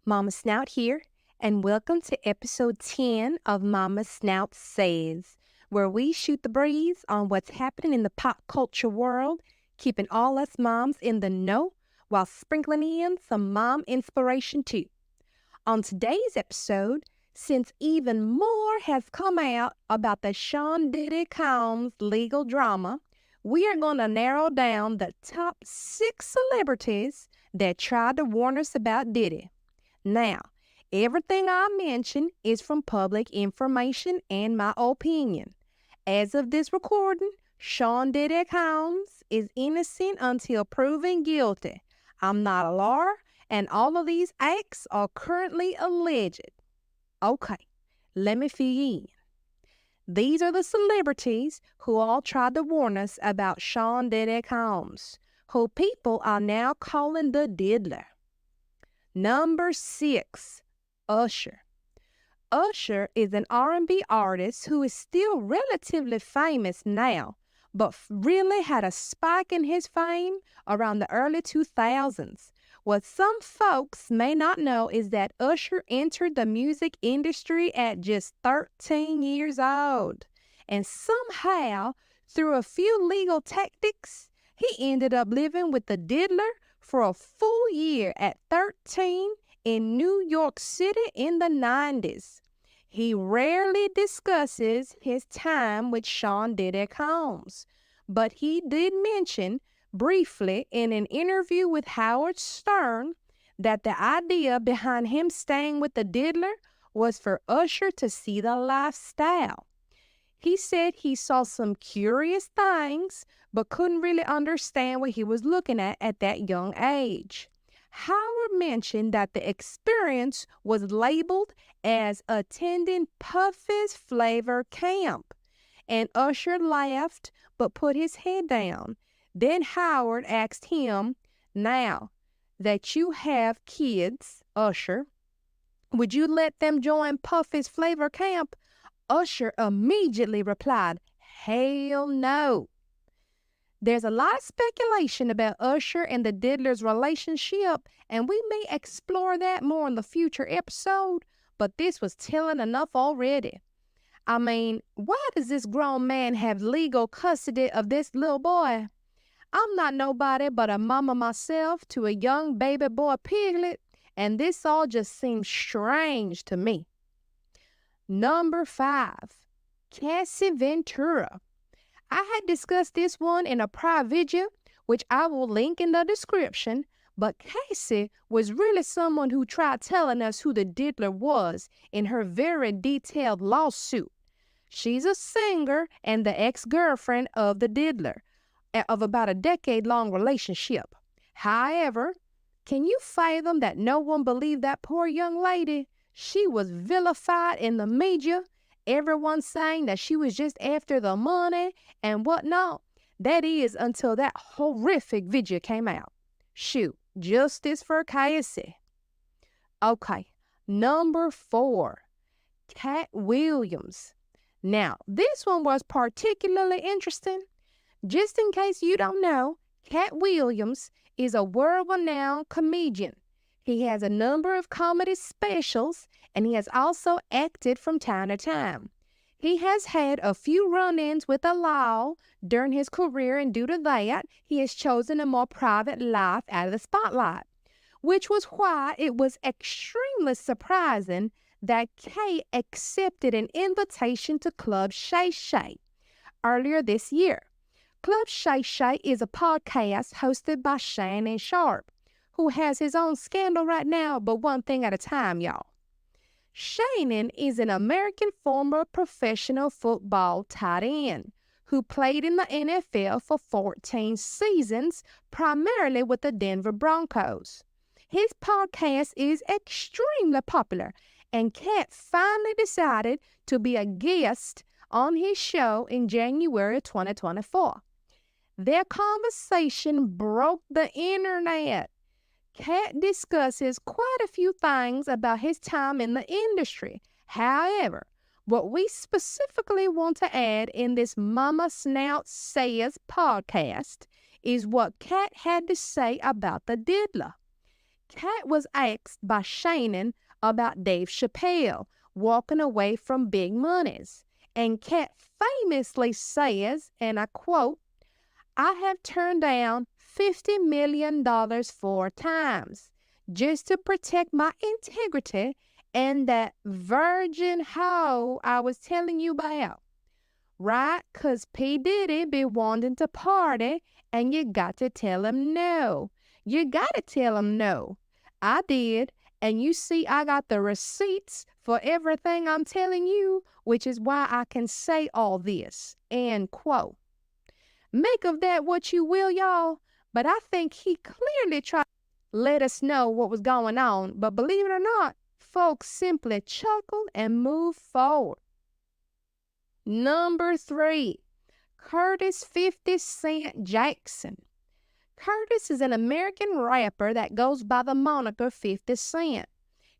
Mama Snout here, and welcome to episode 10 of Mama Snout Says, where we shoot the breeze on what's happening in the pop culture world, keeping all us moms in the know while sprinkling in some mom inspiration too. On today's episode, since even more has come out about the Diddy Case legal drama, we are going to narrow down the top 6 celebrities that tried to warn us about Diddy. Now, everything I mention is from public information and my opinion. As of this recording, Diddy Case is innocent until proven guilty. I'm not a lawyer, and all of these acts are currently alleged. Okay, let me fill you in. These are the celebrities who all tried to warn us about Diddy Case, who people are now calling the diddler. Number 6, Usher. Usher is an R&B artist who is still relatively famous now, but really had a spike in his fame around the early 2000s. What some folks may not know is that Usher entered the music industry at just 13 years old, and somehow, through a few legal tactics, he ended up living with the diddler for a full year at 13 in New York City in the 90s. He rarely discusses his time with Diddy Case, but he did mention briefly in an interview with Howard Stern that the idea behind him staying with the diddler was for Usher to see the lifestyle. He said he saw some curious things, but couldn't really understand what he was looking at that young age. Howard mentioned that the experience was labeled as attending Puffy's Flavor Camp, and Usher laughed but put his head down. Then Howard asked him, "Now that you have kids, Usher, would you let them join Puffy's Flavor Camp?" Usher immediately replied, "Hell no." There's a lot of speculation about Usher and the diddler's relationship, and we may explore that more in the future episode, but this was telling enough already. I mean, why does this grown man have legal custody of this little boy? I'm not nobody but a mama myself to a young baby boy piglet, and this all just seems strange to me. Number 5, Cassie Ventura. I had discussed this one in a prior video, which I will link in the description, but Cassie was really someone who tried telling us who the diddler was in her very detailed lawsuit. She's a singer and the ex-girlfriend of the diddler, of about a decade-long relationship. However, can you fathom that no one believed that poor young lady? She was vilified in the media, everyone saying that she was just after the money and whatnot. That is until that horrific video came out. Shoot, justice for Cassie. Okay, number 4, Cat Williams. Now, this one was particularly interesting. Just in case you don't know, Cat Williams is a world-renowned comedian. He has a number of comedy specials, and he has also acted from time to time. He has had a few run-ins with the law during his career, and due to that, he has chosen a more private life out of the spotlight, which was why it was extremely surprising that Kay accepted an invitation to Club Shay Shay earlier this year. Club Shay Shay is a podcast hosted by Shannon Sharp, who has his own scandal right now, but one thing at a time, y'all. Shannon is an American former professional football tight end who played in the NFL for 14 seasons, primarily with the Denver Broncos. His podcast is extremely popular, and Kat finally decided to be a guest on his show in January 2024. Their conversation broke the internet. Kat discusses quite a few things about his time in the industry. However, what we specifically want to add in this Mama Snout Says podcast is what Kat had to say about the diddler. Kat was asked by Shannon about Dave Chappelle walking away from big monies. And Kat famously says, and I quote, I have turned down $50 million 4 times just to protect my integrity and that virgin hoe I was telling you about. Right? 'Cause P. Diddy be wanting to party and you got to tell him no. You got to tell him no. I did. And you see, I got the receipts for everything I'm telling you, which is why I can say all this. End quote. Make of that what you will, y'all. But I think he clearly tried to let us know what was going on. But believe it or not, folks simply chuckled and moved forward. Number 3, Curtis 50 Cent Jackson. Curtis is an American rapper that goes by the moniker 50 Cent.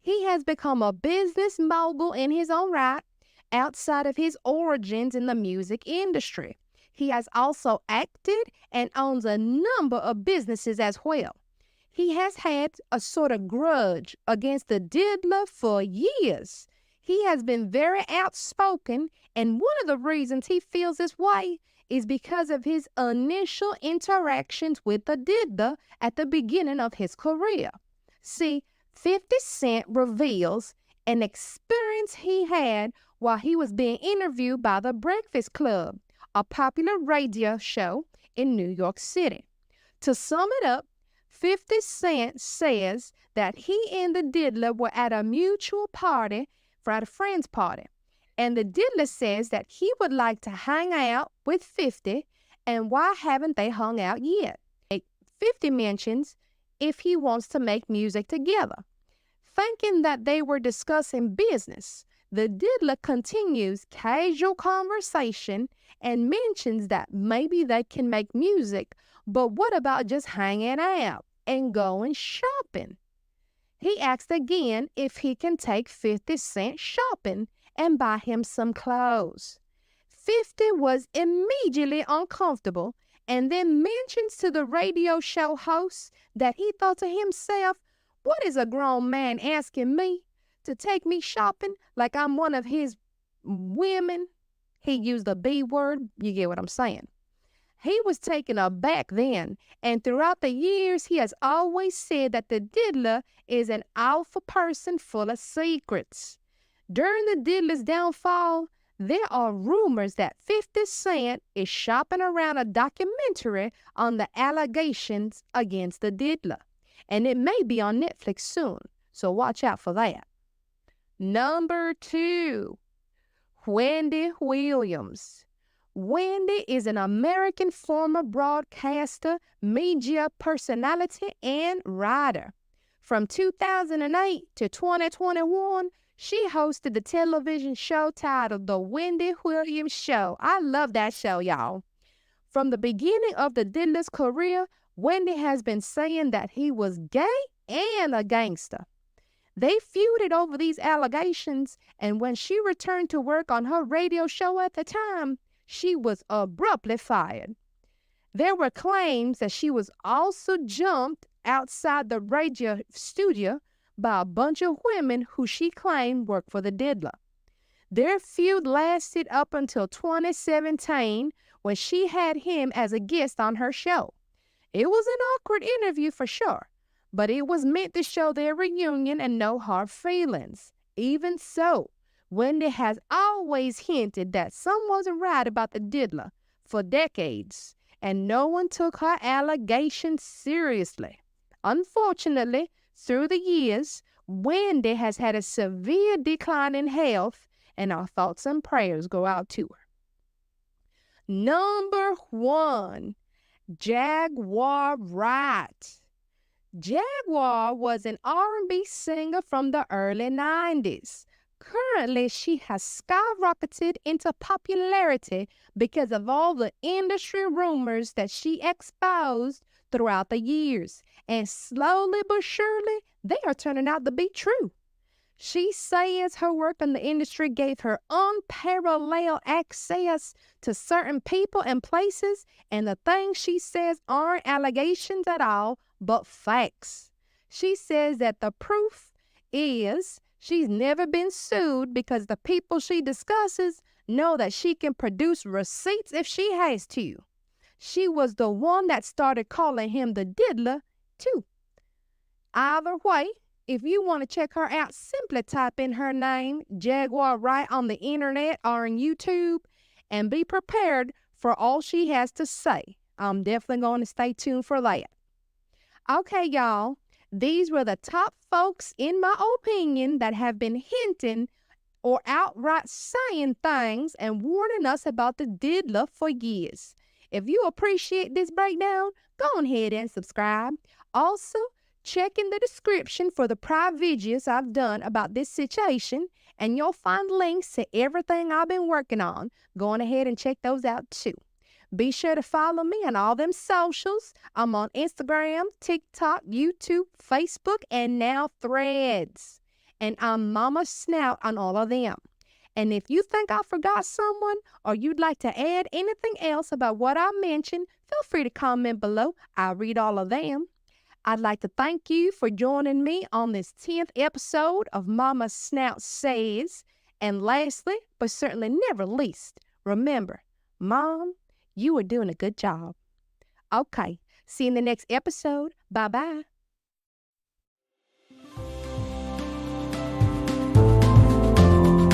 He has become a business mogul in his own right outside of his origins in the music industry. He has also acted and owns a number of businesses as well. He has had a sort of grudge against the diddler for years. He has been very outspoken, and one of the reasons he feels this way is because of his initial interactions with the diddler at the beginning of his career. See, 50 Cent reveals an experience he had while he was being interviewed by The Breakfast Club, a popular radio show in New York City. To sum it up, 50 Cent says that he and the diddler were at a mutual party, at a friend's party, and the diddler says that he would like to hang out with 50, and why haven't they hung out yet? 50 mentions if he wants to make music together. Thinking that they were discussing business, the diddler continues casual conversation and mentions that maybe they can make music, but what about just hanging out and going shopping? He asked again if he can take 50 Cent shopping and buy him some clothes. 50 was immediately uncomfortable and then mentions to the radio show host that he thought to himself, what is a grown man asking me to take me shopping like I'm one of his women? He used the B word. You get what I'm saying. He was taken aback then, and throughout the years, he has always said that the diddler is an alpha person full of secrets. During the diddler's downfall, there are rumors that 50 Cent is shopping around a documentary on the allegations against the diddler, and it may be on Netflix soon, so watch out for that. Number 2, Wendy Williams. Wendy is an American former broadcaster, media personality, and writer. From 2008 to 2021, she hosted the television show titled The Wendy Williams Show. I love that show, y'all. From the beginning of the diddler's career, Wendy has been saying that he was gay and a gangster. They feuded over these allegations, and when she returned to work on her radio show at the time, she was abruptly fired. There were claims that she was also jumped outside the radio studio by a bunch of women who she claimed worked for the diddler. Their feud lasted up until 2017 when she had him as a guest on her show. It was an awkward interview for sure, but it was meant to show their reunion and no hard feelings. Even so, Wendy has always hinted that something wasn't right about the diddler for decades, and no one took her allegations seriously. Unfortunately, through the years, Wendy has had a severe decline in health, and our thoughts and prayers go out to her. Number 1, Jaguar Wright. Jaguar was an R&B singer from the early 90s. Currently, she has skyrocketed into popularity because of all the industry rumors that she exposed throughout the years. And slowly but surely, they are turning out to be true. She says her work in the industry gave her unparalleled access to certain people and places, and the things she says aren't allegations at all, but facts. She says that the proof is she's never been sued because the people she discusses know that she can produce receipts if she has to. She was the one that started calling him the diddler, too. Either way, if you want to check her out, simply type in her name, Jaguar, right on the internet or on YouTube, and be prepared for all she has to say. I'm definitely going to stay tuned for that. Okay, y'all, these were the top folks, in my opinion, that have been hinting or outright saying things and warning us about the diddler for years. If you appreciate this breakdown, go ahead and subscribe. Also, check in the description for the prior videos I've done about this situation, and you'll find links to everything I've been working on. Go on ahead and check those out too. Be sure to follow me on all them socials. I'm on Instagram, TikTok, YouTube, Facebook, and now Threads. And I'm Mama Snout on all of them. And if you think I forgot someone or you'd like to add anything else about what I mentioned, feel free to comment below. I'll read all of them. I'd like to thank you for joining me on this 10th episode of Mama Snout Says. And lastly, but certainly never least, remember, Mom, you are doing a good job. Okay, see you in the next episode. Bye-bye.